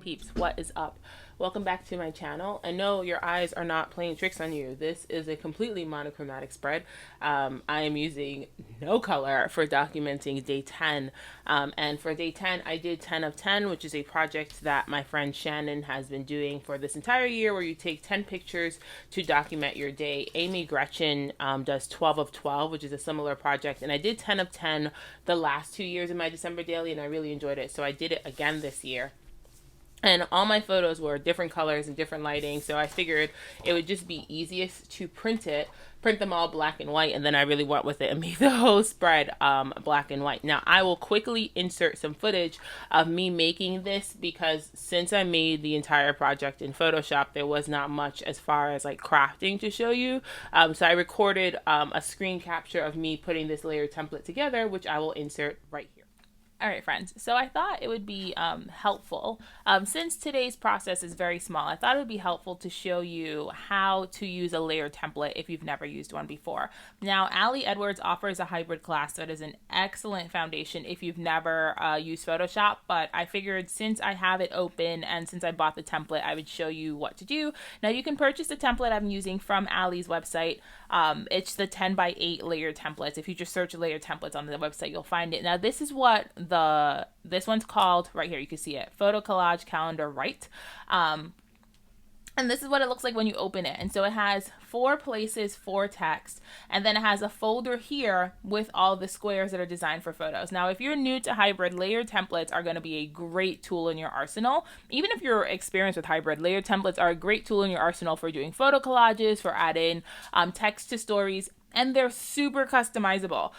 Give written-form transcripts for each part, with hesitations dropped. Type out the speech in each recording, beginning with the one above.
peeps, what is up? Welcome back to my channel. I know your eyes are not playing tricks on you. This is a completely monochromatic spread. I am using no color for documenting day 10. And for day 10, I did 10 of 10, which is a project that my friend Shannon has been doing for this entire year, where you take 10 pictures to document your day. Amy Gretchen does 12 of 12, which is a similar project. And I did 10 of 10 the last 2 years in my December daily, and I really enjoyed it. So I did it again this year. And all my photos were different colors and different lighting, so I figured it would just be easiest to print them all black and white, and then I really went with it and made the whole spread black and white. Now, I will quickly insert some footage of me making this, because since I made the entire project in Photoshop, there was not much as far as like crafting to show you. So I recorded a screen capture of me putting this layer template together, which I will insert right here. All right, friends, so I thought it would be helpful, since today's process is very small, I thought it would be helpful to show you how to use a layer template if you've never used one before. Now, Ali Edwards offers a hybrid class that is an excellent foundation if you've never used Photoshop, but I figured since I have it open and since I bought the template, I would show you what to do. Now, you can purchase the template I'm using from Ali's website. It's the 10 by 8 layer templates. If you just search layer templates on the website, you'll find it. Now, this is what this one's called right here. You can see it, Photo Collage Calendar Right. And this is what it looks like when you open it. And so it has 4 places for text, and then it has a folder here with all the squares that are designed for photos. Now, if you're new to hybrid, layer templates are going to be a great tool in your arsenal. Even if you're experienced with hybrid, layer templates are a great tool in your arsenal for doing photo collages, for adding text to stories, and they're super customizable.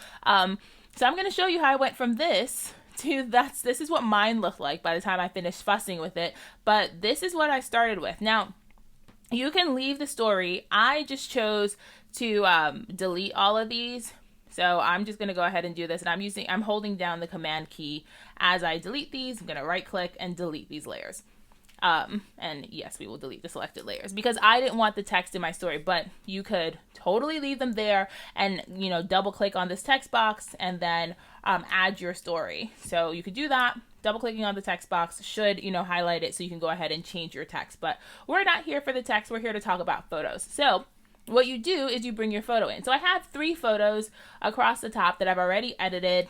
So I'm going to show you how I went from this to this is what mine looked like by the time I finished fussing with it, but this is what I started with. Now, you can leave the story. I just chose to delete all of these. So I'm just going to go ahead and do this, and I'm holding down the command key as I delete these. I'm going to right click and delete these layers. And yes, we will delete the selected layers because I didn't want the text in my story, but you could totally leave them there and, double click on this text box and then add your story. So you could do that. Double clicking on the text box should, highlight it so you can go ahead and change your text. But we're not here for the text. We're here to talk about photos. So what you do is you bring your photo in. So I have 3 photos across the top that I've already edited.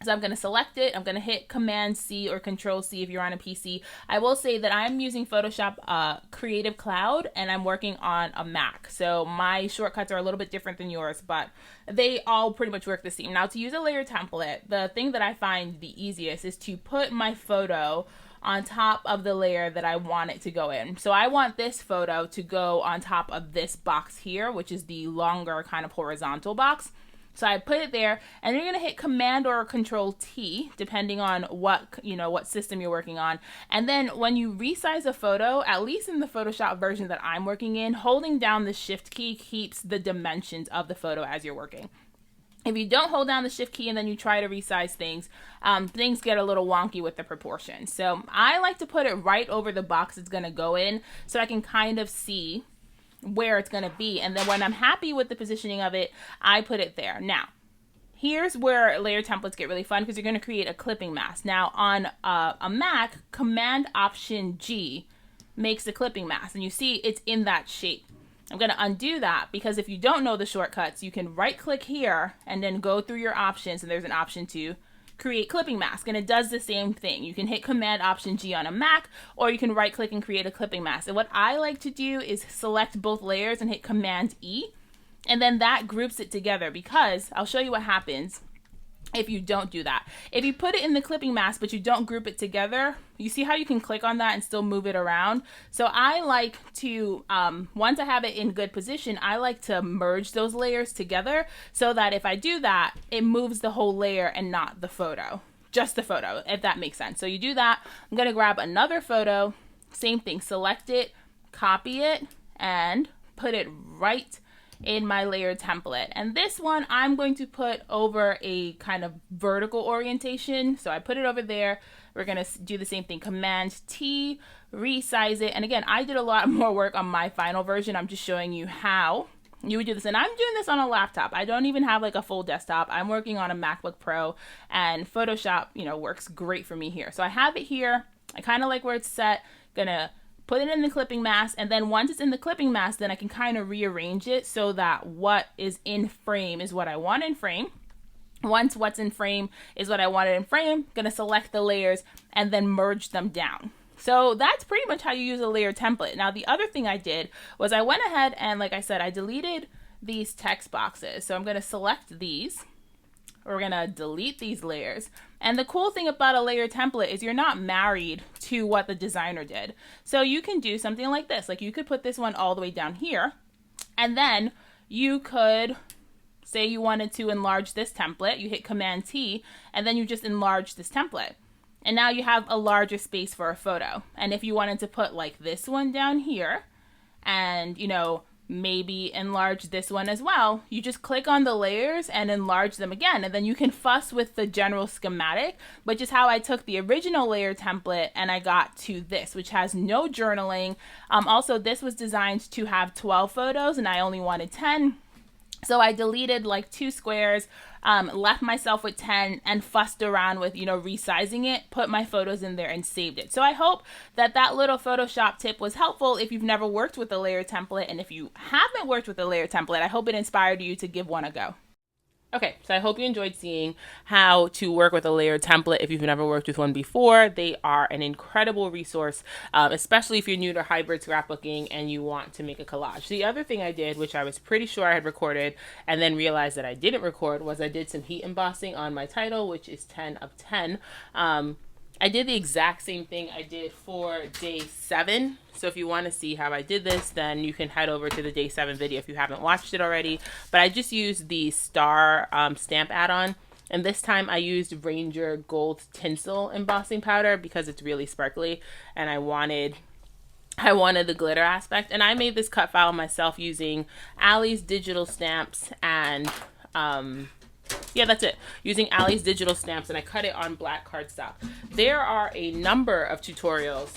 So I'm going to select it. I'm going to hit Command C or Control C if you're on a PC. I will say that I'm using Photoshop Creative Cloud, and I'm working on a Mac. So my shortcuts are a little bit different than yours, but they all pretty much work the same. Now, to use a layer template, the thing that I find the easiest is to put my photo on top of the layer that I want it to go in. So I want this photo to go on top of this box here, which is the longer kind of horizontal box. So I put it there, and you're going to hit Command or Control T, depending on what system you're working on. And then when you resize a photo, at least in the Photoshop version that I'm working in, holding down the Shift key keeps the dimensions of the photo as you're working. If you don't hold down the Shift key and then you try to resize things, things get a little wonky with the proportions. So I like to put it right over the box it's going to go in so I can kind of see where it's going to be, and then when I'm happy with the positioning of it, I put it there. Now, here's where layer templates get really fun, because you're going to create a clipping mask. Now, on a Mac, Command Option G makes the clipping mask, and you see it's in that shape. I'm going to undo that, because if you don't know the shortcuts, you can right click here and then go through your options, and there's an option to create clipping mask, and it does the same thing. You can hit Command Option G on a Mac, or you can right click and create a clipping mask. And what I like to do is select both layers and hit Command E, and then that groups it together, because I'll show you what happens if you don't do that. If you put it in the clipping mask but you don't group it together, you see how you can click on that and still move it around? So I like to, once I have it in good position, I like to merge those layers together so that if I do that, it moves the whole layer and not the photo, just the photo, if that makes sense. So you do that. I'm going to grab another photo, same thing, select it, copy it, and put it right in my layer template. And this one I'm going to put over a kind of vertical orientation. So I put it over there. We're going to do the same thing. Command T, resize it. And again, I did a lot more work on my final version. I'm just showing you how you would do this. And I'm doing this on a laptop. I don't even have like a full desktop. I'm working on a MacBook Pro, and Photoshop, works great for me here. So I have it here. I kind of like where it's set. Gonna put it in the clipping mask, and then once it's in the clipping mask, then I can kind of rearrange it so that what is in frame is what I want in frame. Once what's in frame is what I wanted in frame, gonna select the layers and then merge them down. So that's pretty much how you use a layer template. Now, the other thing I did was I went ahead and, like I said, I deleted these text boxes. So I'm gonna select these. We're gonna delete these layers. And the cool thing about a layer template is you're not married to what the designer did. So you can do something like this. Like you could put this one all the way down here, and then you could say you wanted to enlarge this template. You hit Command T, and then you just enlarge this template. And now you have a larger space for a photo. And if you wanted to put like this one down here, and you know, maybe enlarge this one as well, you just click on the layers and enlarge them again, and then you can fuss with the general schematic, which is how I took the original layer template and I got to this, which has no journaling. Also, this was designed to have 12 photos and I only wanted 10. So I deleted like 2 squares, left myself with 10, and fussed around with, you know, resizing it, put my photos in there and saved it. So I hope that that little Photoshop tip was helpful if you've never worked with a layer template. And if you haven't worked with a layer template, I hope it inspired you to give one a go. Okay, so I hope you enjoyed seeing how to work with a layered template if you've never worked with one before. They are an incredible resource, especially if you're new to hybrid scrapbooking and you want to make a collage. The other thing I did, which I was pretty sure I had recorded and then realized that I didn't record, was I did some heat embossing on my title, which is 10 of 10. I did the exact same thing I did for day 7. So if you want to see how I did this, then you can head over to the day 7 video if you haven't watched it already. But I just used the star stamp add-on. And this time I used Ranger Gold Tinsel embossing powder because it's really sparkly. And I wanted the glitter aspect. And I made this cut file myself using Ali's digital stamps and yeah, that's it. Using Ali's digital stamps, and I cut it on black cardstock. There are a number of tutorials.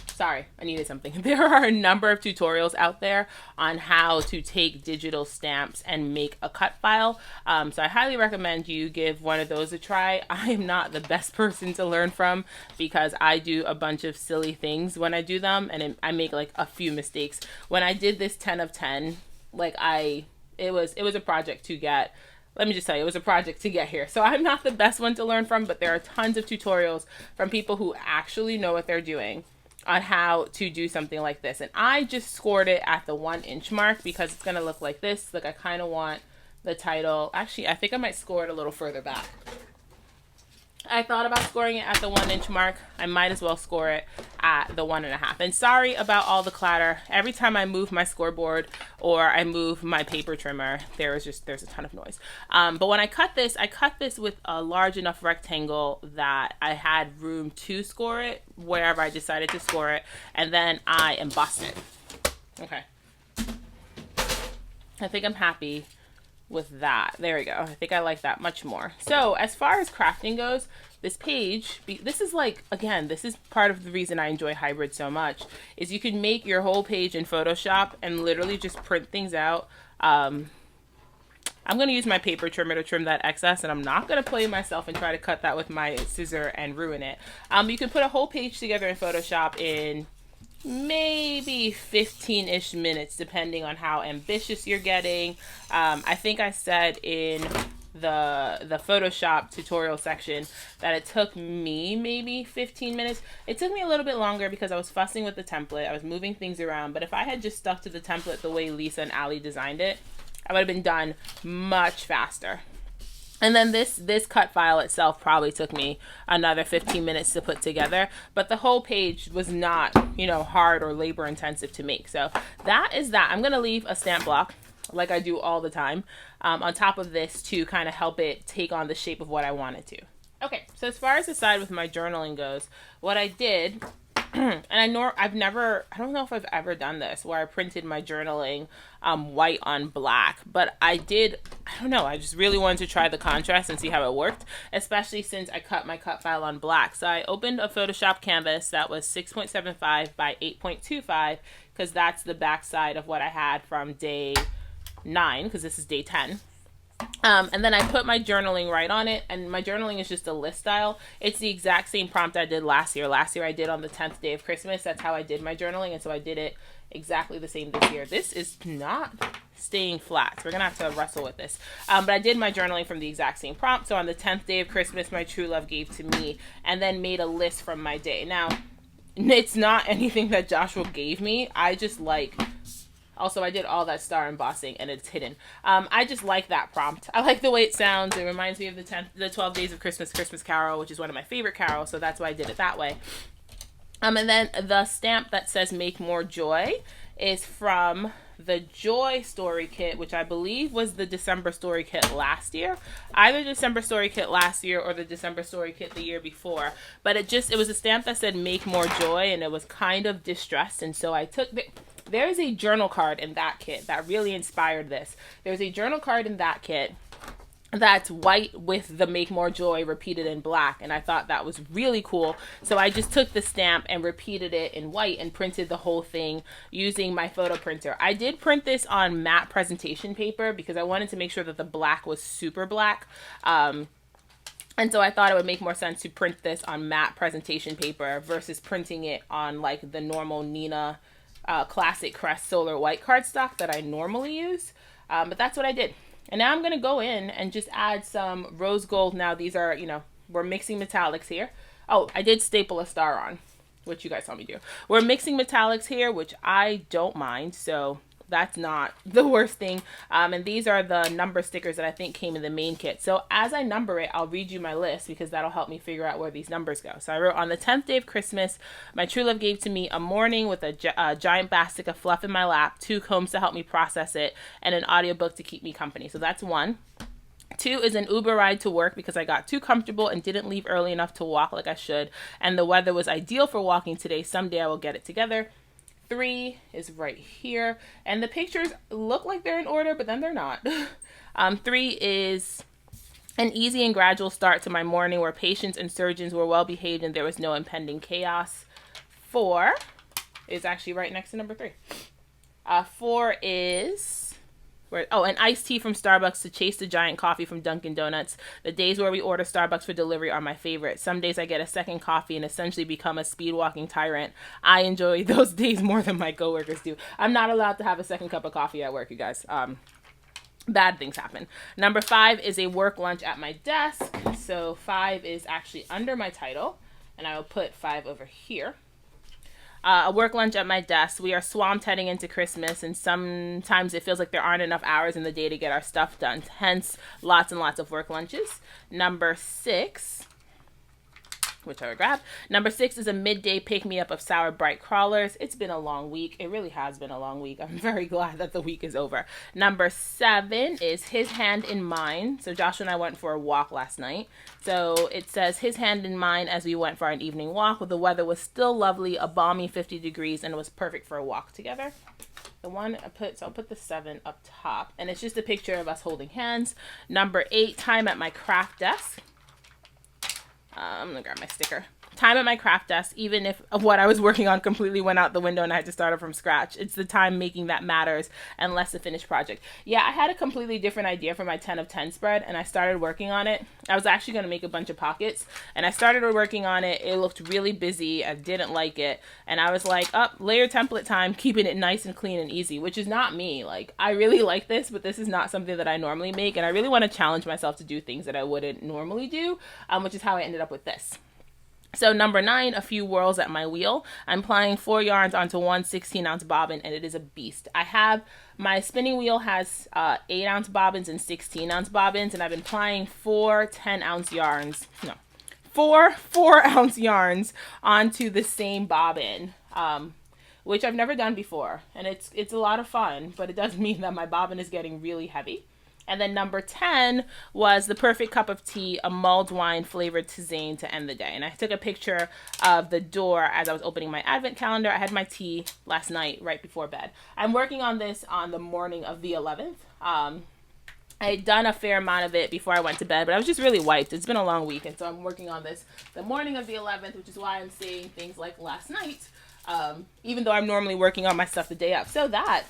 Sorry, I needed something. There are a number of tutorials out there on how to take digital stamps and make a cut file. So I highly recommend you give one of those a try. I am not the best person to learn from because I do a bunch of silly things when I do them, and I make like a few mistakes. When I did this 10 of 10, like it was a project to get. Let me just tell you, it was a project to get here. So I'm not the best one to learn from, but there are tons of tutorials from people who actually know what they're doing on how to do something like this. And I just scored it at the 1-inch mark because it's going to look like this. Like I kind of want the title. Actually, I think I might score it a little further back. I thought about scoring it at the 1-inch mark. I might as well score it at the 1.5. And sorry about all the clatter. Every time I move my scoreboard or I move my paper trimmer, there's a ton of noise. But when I cut this with a large enough rectangle that I had room to score it wherever I decided to score it, and then I embossed it. Okay. I think I'm happy with that. There we go. I think I like that much more. So as far as crafting goes, this page, this is like, again, this is part of the reason I enjoy hybrid so much, is you can make your whole page in Photoshop and literally just print things out. I'm going to use my paper trimmer to trim that excess, and I'm not going to play myself and try to cut that with my scissor and ruin it. You can put a whole page together in Photoshop in maybe 15-ish minutes, depending on how ambitious you're getting. I think I said in the Photoshop tutorial section that it took me maybe 15 minutes. It took me a little bit longer because I was fussing with the template. I was moving things around, but if I had just stuck to the template the way Lisa and Ali designed it, I would have been done much faster. And then this cut file itself probably took me another 15 minutes to put together, but the whole page was not, you know, hard or labor intensive to make. So that is that. I'm going to leave a stamp block, like I do all the time, on top of this to kind of help it take on the shape of what I want it to. Okay, so as far as the side with my journaling goes, what I did, and I don't know if I've ever done this, where I printed my journaling white on black, but I don't know, I just really wanted to try the contrast and see how it worked, especially since I cut my cut file on black. So I opened a Photoshop canvas that was 6.75 by 8.25, because that's the back side of what I had from day 9, because this is day 10. And then I put my journaling right on it, and my journaling is just a list style. It's the exact same prompt I did last year. Last year I did on the 10th day of Christmas. That's how I did my journaling, and so I did it exactly the same this year. This is not staying flat, so we're gonna have to wrestle with this. But I did my journaling from the exact same prompt. So on the 10th day of Christmas, my true love gave to me, and then made a list from my day. Now, it's not anything that Joshua gave me. I just like... Also, I did all that star embossing, and it's hidden. I just like that prompt. I like the way it sounds. It reminds me of the 12 Days of Christmas Christmas Carol, which is one of my favorite carols, so that's why I did it that way. And then the stamp that says Make More Joy is from the Joy Story Kit, which I believe was the December Story Kit last year. Either December Story Kit last year or the December Story Kit the year before. But it was a stamp that said Make More Joy, and it was kind of distressed, and so I took the... There's a journal card in that kit that really inspired this. There's a journal card in that kit that's white with the Make More Joy repeated in black, and I thought that was really cool. So I just took the stamp and repeated it in white and printed the whole thing using my photo printer. I did print this on matte presentation paper because I wanted to make sure that the black was super black. And so I thought it would make more sense to print this on matte presentation paper versus printing it on like the normal Nina Classic Crest Solar White cardstock that I normally use. But that's what I did. And now I'm going to go in and just add some rose gold. Now these are, we're mixing metallics here. Oh, I did staple a star on, which you guys saw me do. We're mixing metallics here, which I don't mind. So that's not the worst thing. And these are the number stickers that I think came in the main kit. So as I number it, I'll read you my list because that'll help me figure out where these numbers go. So I wrote, on the 10th day of Christmas, my true love gave to me a morning with a giant basket of fluff in my lap, 2 combs to help me process it, and an audiobook to keep me company. So that's 1. 2 is an Uber ride to work because I got too comfortable and didn't leave early enough to walk like I should. And the weather was ideal for walking today. Someday I will get it together. 3 is right here, and the pictures look like they're in order, but then they're not. 3 is an easy and gradual start to my morning where patients and surgeons were well behaved and there was no impending chaos. 4 is actually right next to number 3. 4 is... an iced tea from Starbucks to chase the giant coffee from Dunkin' Donuts. The days where we order Starbucks for delivery are my favorite. Some days I get a second coffee and essentially become a speed-walking tyrant. I enjoy those days more than my coworkers do. I'm not allowed to have a second cup of coffee at work, you guys. Bad things happen. Number 5 is a work lunch at my desk. So 5 is actually under my title, and I will put 5 over here. A work lunch at my desk. We are swamped heading into Christmas, and sometimes it feels like there aren't enough hours in the day to get our stuff done. Hence, lots and lots of work lunches. Number 6, which I would grab. Number 6 is a midday pick-me-up of Sour Bright Crawlers. It's been a long week. It really has been a long week. I'm very glad that the week is over. Number 7 is His Hand in Mine. So Joshua and I went for a walk last night. So it says His Hand in Mine as we went for an evening walk. The weather was still lovely, a balmy 50 degrees, and it was perfect for a walk together. The one I put, so I'll put the 7 up top. And it's just a picture of us holding hands. Number 8, time at my craft desk. I'm gonna grab my sticker. Time at my craft desk, even if what I was working on completely went out the window and I had to start it from scratch. It's the time making that matters and less the finished project. Yeah, I had a completely different idea for my 10 of 10 spread, and I started working on it. I was actually going to make a bunch of pockets, and I started working on it. It looked really busy. I didn't like it, and I was like, layer template time, keeping it nice and clean and easy, which is not me. Like, I really like this, but this is not something that I normally make, and I really want to challenge myself to do things that I wouldn't normally do, which is how I ended up with this. So number 9, a few whirls at my wheel. I'm applying 4 yarns onto one 16-ounce bobbin, and it is a beast. I have, my spinning wheel has 8-ounce bobbins and 16-ounce bobbins, and I've been applying 4 10-ounce yarns, no, 4 4-ounce yarns onto the same bobbin, which I've never done before. And it's a lot of fun, but it does mean that my bobbin is getting really heavy. And then number 10 was the perfect cup of tea, a mulled wine flavored tisane to end the day. And I took a picture of the door as I was opening my advent calendar. I had my tea last night right before bed. I'm working on this on the morning of the 11th. I had done a fair amount of it before I went to bed, but I was just really wiped. It's been a long week, and so I'm working on this the morning of the 11th, which is why I'm saying things like last night, even though I'm normally working on my stuff the day up. So that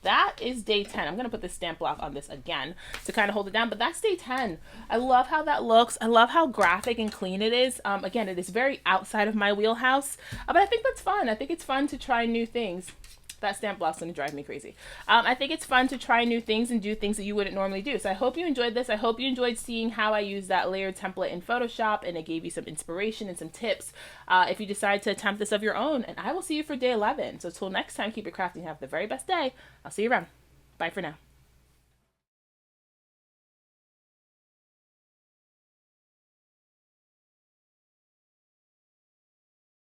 that is day 10. I'm going to put the stamp block on this again to kind of hold it down, but that's day 10. I love how that looks. I love how graphic and clean it is. Again, it is very outside of my wheelhouse, but I think that's fun. I think it's fun to try new things. That stamp block's going to drive me crazy. I think it's fun to try new things and do things that you wouldn't normally do. So I hope you enjoyed this. I hope you enjoyed seeing how I use that layered template in Photoshop, and it gave you some inspiration and some tips if you decide to attempt this of your own. And I will see you for day 11. So till next time, keep it crafty and have the very best day. I'll see you around. Bye for now.